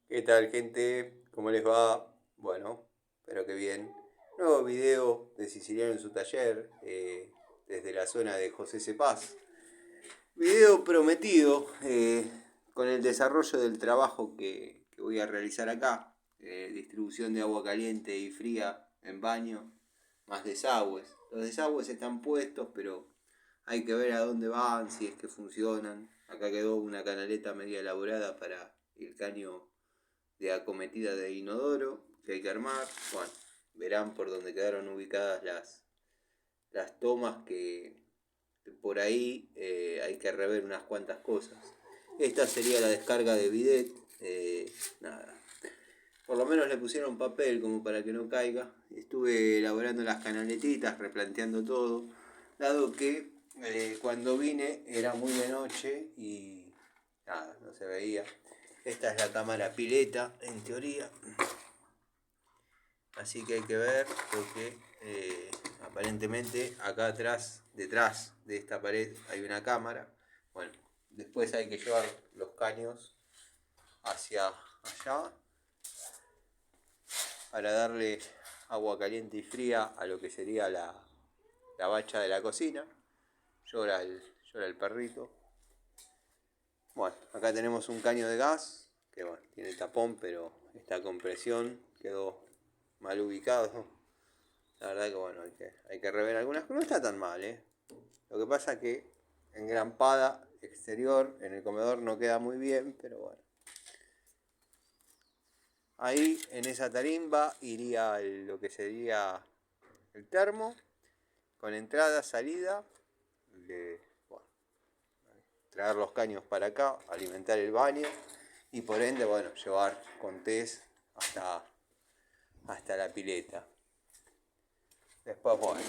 ¿Qué tal, gente? ¿Cómo les va? Bueno, espero que bien. Nuevo video de Siciliano en su taller, desde la zona de José Cepaz. Video prometido con el desarrollo del trabajo que voy a realizar acá. Distribución de agua caliente y fría en baño, más desagües. Los desagües están puestos, pero hay que ver a dónde van, si es que funcionan. Acá quedó una canaleta media elaborada para el caño de acometida de inodoro que hay que armar. Bueno, verán por donde quedaron ubicadas las tomas que por ahí hay que rever unas cuantas cosas. Esta sería la descarga de bidet. Nada. Por lo menos le pusieron papel como para que no caiga. Estuve elaborando las canaletitas, replanteando todo. Dado que cuando vine era muy de noche y nada, no se veía. Esta es la cámara pileta, en teoría. Así que hay que ver porque aparentemente acá atrás, detrás de esta pared, hay una cámara. Bueno, después hay que llevar los caños hacia allá para darle agua caliente y fría a lo que sería la bacha de la cocina. Llora el perrito. Bueno, acá tenemos un caño de gas, que bueno, tiene tapón, pero esta compresión quedó mal ubicado. La verdad que bueno, hay que rever algunas cosas. No está tan mal, Lo que pasa que engrampada exterior en el comedor no queda muy bien, pero bueno. Ahí en esa tarimba iría lo que sería el termo, con entrada, salida, bueno, traer los caños para acá, alimentar el baño y por ende, bueno, llevar con test hasta la pileta. Después, bueno,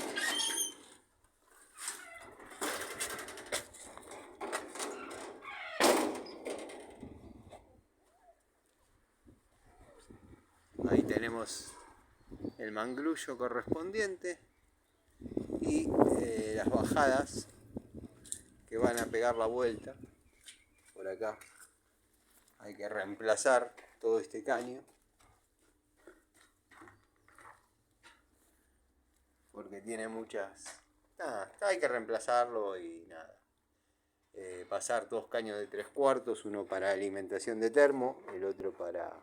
ahí tenemos el mangrullo correspondiente y las bajadas que van a pegar la vuelta. Por acá hay que reemplazar todo este caño porque tiene muchas... Nada, hay que reemplazarlo y nada. Pasar dos caños de 3/4, uno para alimentación de termo, el otro para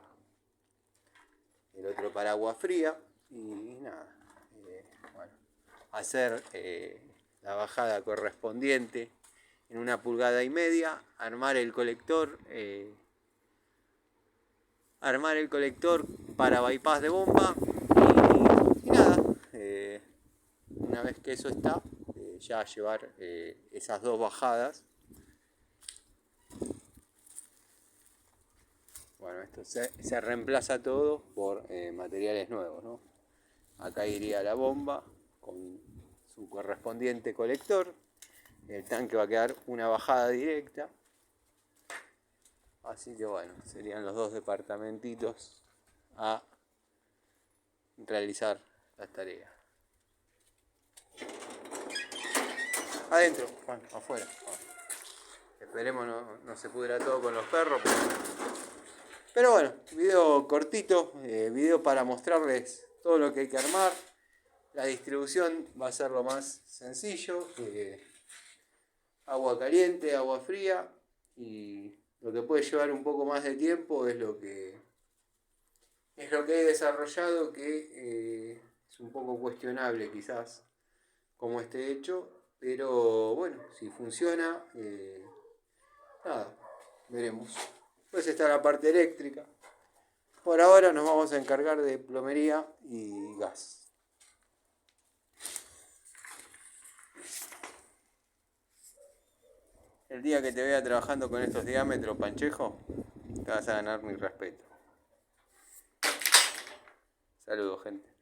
agua fría y nada. Bueno, hacer la bajada correspondiente en 1,5 pulgadas, armar el colector para bypass de bomba y nada, una vez que eso está, ya llevar esas dos bajadas. Bueno, esto se reemplaza todo por materiales nuevos, ¿no? Acá iría la bomba con su correspondiente colector. El tanque va a quedar una bajada directa. Así que bueno, serían los dos departamentitos a realizar las tareas. Adentro, bueno, afuera. Bueno. Esperemos no se pudra todo con los perros. Pero bueno, video cortito, video para mostrarles todo lo que hay que armar. La distribución va a ser lo más sencillo. Agua caliente, agua fría y lo que puede llevar un poco más de tiempo es lo que he desarrollado, que es un poco cuestionable quizás cómo esté hecho, pero bueno, si funciona, nada, veremos. Después está la parte eléctrica. Por ahora nos vamos a encargar de plomería y gas. El día que te vea trabajando con estos diámetros, Panchejo, te vas a ganar mi respeto. Saludos, gente.